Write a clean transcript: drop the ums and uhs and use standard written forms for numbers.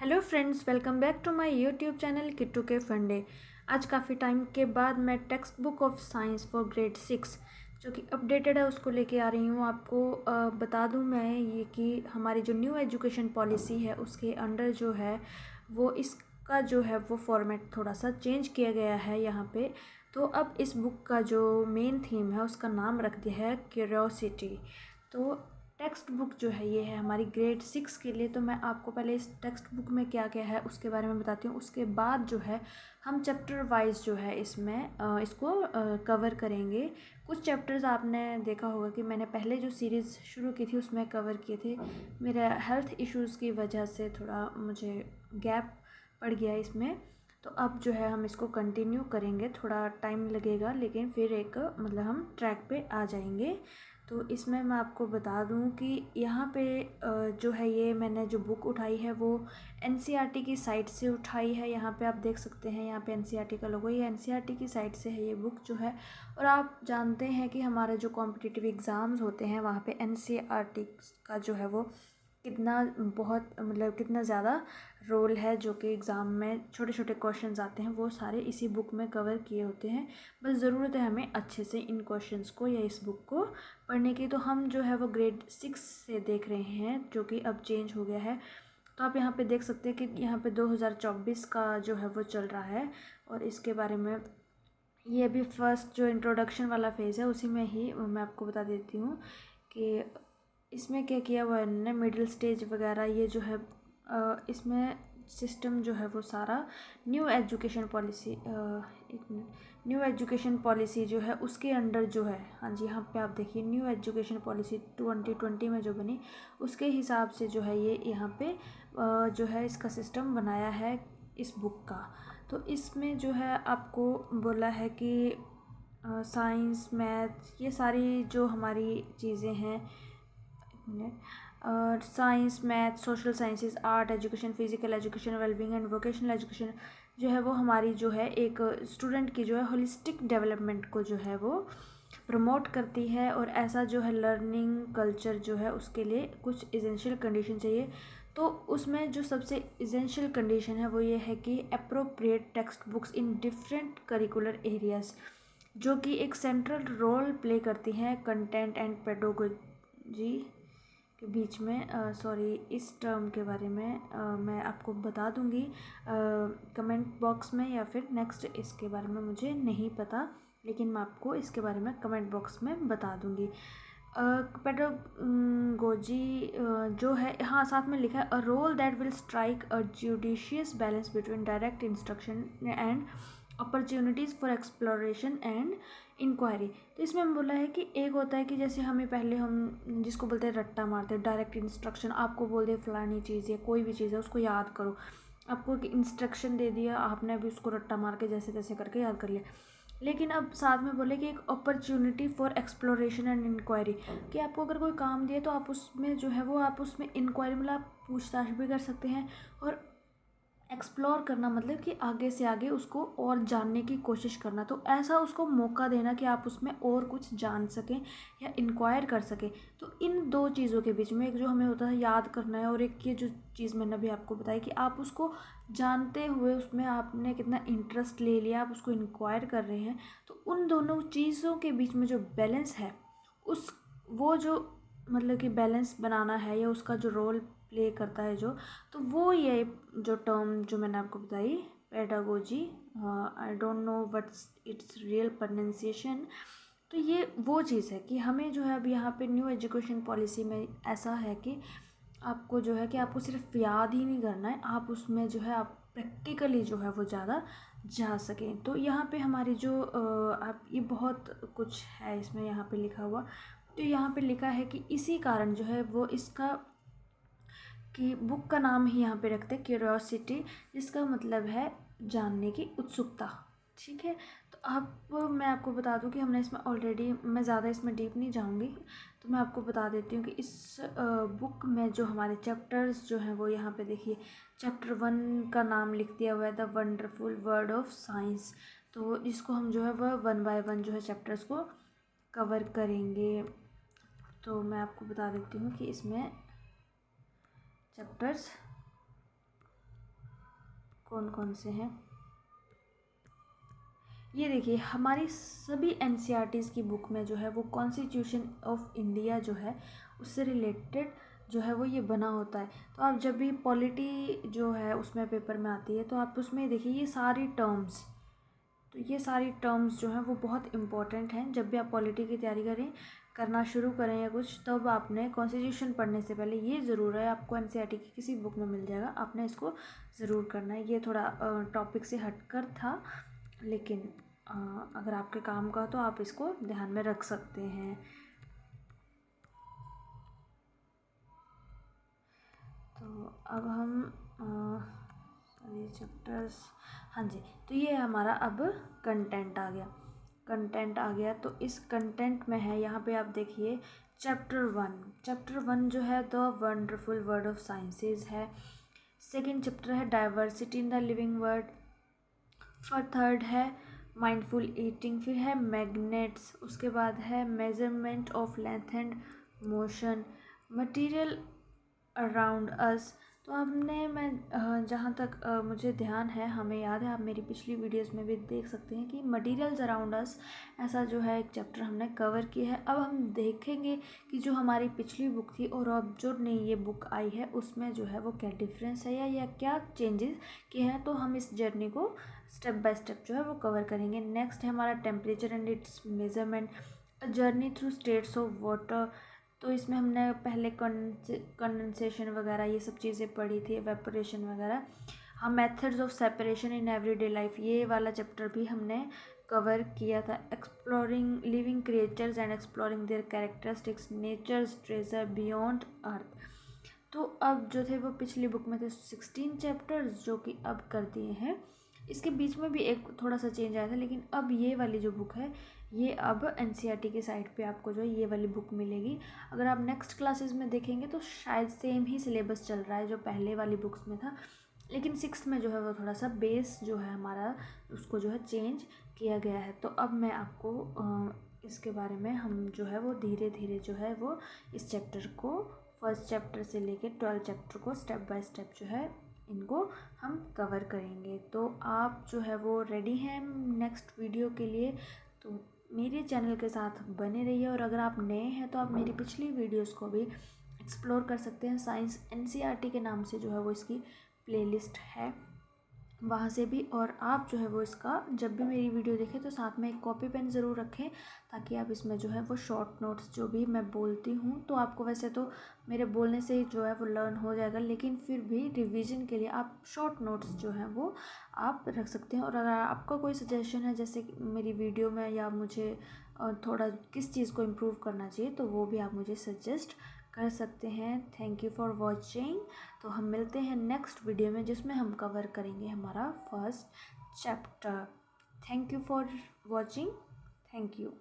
Hello friends, welcome back to my YouTube channel Kittu के फंडे। आज काफ़ी टाइम के बाद मैं text book of science for grade 6 जो कि अपडेटेड है उसको लेके आ रही हूँ। आपको बता दूँ मैं ये कि हमारी जो न्यू एजुकेशन पॉलिसी है उसके अंडर जो है वो इसका जो है वो फॉर्मेट थोड़ा सा चेंज किया गया है यहाँ पे। तो अब इस बुक का जो मेन थीम है उसका नाम रख दिया है क्यूरियोसिटी। तो टेक्स्ट बुक जो है ये है हमारी ग्रेड 6 के लिए। तो मैं आपको पहले इस टेक्स्ट बुक में क्या क्या है उसके बारे में बताती हूँ। उसके बाद जो है हम चैप्टर वाइज जो है इसमें इसको कवर करेंगे। कुछ चैप्टर्स आपने देखा होगा कि मैंने पहले जो सीरीज़ शुरू की थी उसमें कवर किए थे। मेरे हेल्थ इश्यूज़ की वजह से थोड़ा मुझे गैप पड़ गया इसमें। तो अब जो है हम इसको कंटिन्यू करेंगे, थोड़ा टाइम लगेगा लेकिन फिर एक मतलब हम ट्रैक पे आ जाएंगे। तो इसमें मैं आपको बता दूं कि यहाँ पे जो है ये मैंने जो बुक उठाई है वो एनसीईआरटी की साइट से उठाई है। यहाँ पे आप देख सकते हैं, यहाँ पे एनसीईआरटी का लोगो, ये एनसीईआरटी की साइट से है ये बुक जो है। और आप जानते हैं कि हमारे जो कॉम्पिटिटिव एग्ज़ाम्स होते हैं वहाँ पे एनसीईआरटी का जो है वो कितना बहुत मतलब कितना ज़्यादा रोल है। जो कि एग्ज़ाम में छोटे छोटे क्वेश्चंस आते हैं वो सारे इसी बुक में कवर किए होते हैं। बस ज़रूरत है हमें अच्छे से इन क्वेश्चंस को या इस बुक को पढ़ने की। तो हम जो है वो ग्रेड 6 से देख रहे हैं जो कि अब चेंज हो गया है। तो आप यहाँ पे देख सकते हैं कि यहाँ पे 2024 का जो है वो चल रहा है। और इसके बारे में ये अभी फर्स्ट जो इंट्रोडक्शन वाला फेज़ है उसी में ही मैं आपको बता देती हूँ कि इसमें क्या किया हुआ है इन्होंने, मिडिल स्टेज वगैरह ये जो है इसमें सिस्टम जो है वो सारा न्यू एजुकेशन पॉलिसी एक मिनट न्यू एजुकेशन पॉलिसी जो है उसके अंडर जो है, हाँ जी यहाँ पे आप देखिए न्यू एजुकेशन पॉलिसी 2020 में जो बनी उसके हिसाब से जो है ये यहाँ पे जो है इसका सिस्टम बनाया है इस बुक का। तो इसमें जो है आपको बोला है कि साइंस मैथ ये सारी जो हमारी चीज़ें हैं science math social sciences art education physical education wellbeing and vocational education जो है वो हमारी जो है एक स्टूडेंट की जो है होलिस्टिक डेवलपमेंट को जो है वो प्रमोट करती है। और ऐसा जो है लर्निंग कल्चर जो है उसके लिए कुछ इसेंशियल कंडीशन चाहिए। तो उसमें जो सबसे इसेंशियल कंडीशन है वो ये है कि appropriate text books in different curricular areas जो कि एक सेंट्रल रोल प्ले करती हैं कंटेंट एंड पेडागोजी के बीच में। सॉरी इस टर्म के बारे में मैं आपको बता दूंगी कमेंट बॉक्स में या फिर नेक्स्ट, इसके बारे में मुझे नहीं पता लेकिन मैं आपको इसके बारे में कमेंट बॉक्स में बता दूंगी। पेडागोजी जो है हाँ साथ में लिखा है a role that will strike a judicious balance between direct instruction and opportunities for exploration and inquiry. तो इसमें हम बोला है कि एक होता है कि जैसे हमें पहले हम जिसको बोलते हैं रट्टा मारते हैं, डायरेक्ट इंस्ट्रक्शन आपको बोल दे फलानी चीज़ या कोई भी चीज़ है उसको याद करो, आपको एक इंस्ट्रक्शन दे दिया आपने अभी उसको रट्टा मार के जैसे तैसे करके याद कर लिया। लेकिन अब साथ में बोले कि एक opportunity for exploration and inquiry कि आपको अगर कोई काम दिए तो आप उसमें जो है वो आप उसमें इंक्वायरी मतलब आप पूछताछ भी कर सकते हैं। और एक्सप्लोर करना मतलब कि आगे से आगे उसको और जानने की कोशिश करना। तो ऐसा उसको मौका देना कि आप उसमें और कुछ जान सकें या इंक्वायर कर सकें। तो इन दो चीज़ों के बीच में एक जो हमें होता है याद करना है और एक ये जो चीज़ मैंने अभी आपको बताई कि आप उसको जानते हुए उसमें आपने कितना इंटरेस्ट ले लिया, आप उसको इंक्वायर कर रहे हैं। तो उन दोनों चीज़ों के बीच में जो बैलेंस है उस वो जो मतलब कि बैलेंस बनाना है या उसका जो रोल प्ले करता है जो, तो वो ये जो टर्म जो मैंने आपको बताई pedagogy, I don't know what's it's real pronunciation. तो ये वो चीज़ है कि हमें जो है अब यहाँ पे न्यू एजुकेशन पॉलिसी में ऐसा है कि आपको जो है कि आपको सिर्फ याद ही नहीं करना है, आप उसमें जो है आप प्रैक्टिकली जो है वो ज़्यादा जा सकें। तो यहाँ पे हमारी जो आप ये बहुत कुछ है इसमें यहाँ पे लिखा हुआ। तो यहाँ पे लिखा है कि इसी कारण जो है वो इसका कि बुक का नाम ही यहाँ पे रखते हैं क्यूरियोसिटी, जिसका मतलब है जानने की उत्सुकता। ठीक है, तो अब मैं आपको बता दूं कि हमने इसमें ऑलरेडी, मैं ज़्यादा इसमें डीप नहीं जाऊंगी तो मैं आपको बता देती हूँ कि इस बुक में जो हमारे चैप्टर्स जो हैं वो यहाँ पे देखिए चैप्टर 1 का नाम लिख दिया हुआ है the wonderful word of science. तो इसको हम जो है वह 1 बाय 1 जो है चैप्टर्स को कवर करेंगे। तो मैं आपको बता देती हूँ कि इसमें चैप्टर्स कौन कौन से हैं। ये देखिए हमारी सभी एनसीईआरटीज़ की बुक में जो है वो कॉन्स्टिट्यूशन ऑफ इंडिया जो है उससे रिलेटेड जो है वो ये बना होता है। तो आप जब भी पॉलिटी जो है उसमें पेपर में आती है तो आप उसमें देखिए ये सारी टर्म्स, तो ये सारी टर्म्स जो हैं वो बहुत इम्पॉर्टेंट हैं। जब भी आप पॉलिटी की तैयारी करना शुरू करें या कुछ, तब आपने कॉन्स्टिट्यूशन पढ़ने से पहले ये ज़रूर है, आपको एनसीईआरटी की किसी बुक में मिल जाएगा, आपने इसको ज़रूर करना है। ये थोड़ा टॉपिक से हटकर था, लेकिन अगर आपके काम का हो तो आप इसको ध्यान में रख सकते हैं। तो अब हम सारे चैप्टर्स, हाँ जी, तो ये हमारा अब कंटेंट आ गया। कंटेंट आ गया तो इस कंटेंट में है, यहाँ पे आप देखिए चैप्टर वन जो है the wonderful word of sciences है। सेकंड चैप्टर है diversity in the living world. फिर थर्ड है माइंडफुल ईटिंग। फिर है मैग्नेट्स। उसके बाद है measurement of length and motion, material around us. तो मैं जहाँ तक मुझे ध्यान है, हमें याद है, आप मेरी पिछली वीडियोस में भी देख सकते हैं कि मटेरियल्स अराउंड अस ऐसा जो है एक चैप्टर हमने कवर किया है। अब हम देखेंगे कि जो हमारी पिछली बुक थी और अब जो नई ये बुक आई है उसमें जो है वो क्या डिफरेंस है या क्या चेंजेस किए हैं। तो हम इस जर्नी को स्टेप बाय स्टेप जो है वो कवर करेंगे। नेक्स्ट है हमारा temperature and it's measurement, a journey through states of water. तो इसमें हमने पहले कंडेंसेशन वगैरह ये सब चीज़ें पढ़ी थी, एवेपोरेशन वगैरह। हम methods of separation in everyday life, ये वाला चैप्टर भी हमने कवर किया था। Exploring living creatures and exploring their characteristics, nature's treasure beyond Earth. तो अब जो थे वो पिछली बुक में थे 16 चैप्टर्स, जो कि अब कर दिए हैं। इसके बीच में भी एक थोड़ा सा चेंज आया था, लेकिन अब ये वाली जो बुक है ये अब एनसीईआरटी के साइट पे आपको जो है ये वाली बुक मिलेगी। अगर आप नेक्स्ट क्लासेस में देखेंगे तो शायद सेम ही सिलेबस चल रहा है जो पहले वाली बुक्स में था, लेकिन सिक्स्थ में जो है वो थोड़ा सा बेस जो है हमारा उसको जो है चेंज किया गया है। तो अब मैं आपको इसके बारे में हम जो है वो धीरे धीरे जो है वो इस चैप्टर को फर्स्ट चैप्टर से लेके 12 चैप्टर को स्टेप बाय स्टेप जो है इनको हम कवर करेंगे। तो आप जो है वो रेडी हैं नेक्स्ट वीडियो के लिए, तो मेरे चैनल के साथ बने रहिए। और अगर आप नए हैं तो आप मेरी पिछली वीडियोस को भी एक्सप्लोर कर सकते हैं। साइंस एनसीईआरटी के नाम से जो है वो इसकी प्लेलिस्ट है, वहाँ से भी। और आप जो है वो इसका जब भी मेरी वीडियो देखें तो साथ में एक कॉपी पेन ज़रूर रखें, ताकि आप इसमें जो है वो शॉर्ट नोट्स जो भी मैं बोलती हूँ, तो आपको वैसे तो मेरे बोलने से ही जो है वो लर्न हो जाएगा, लेकिन फिर भी रिवीजन के लिए आप शॉर्ट नोट्स जो हैं वो आप रख सकते हैं। और अगर आपका कोई सजेशन है जैसे कि मेरी वीडियो में या मुझे थोड़ा किस चीज़ को इम्प्रूव करना चाहिए, तो वो भी आप मुझे सजेस्ट कर सकते हैं। Thank you for watching. तो हम मिलते हैं नेक्स्ट वीडियो में जिसमें हम कवर करेंगे हमारा first chapter. Thank you for watching. Thank you.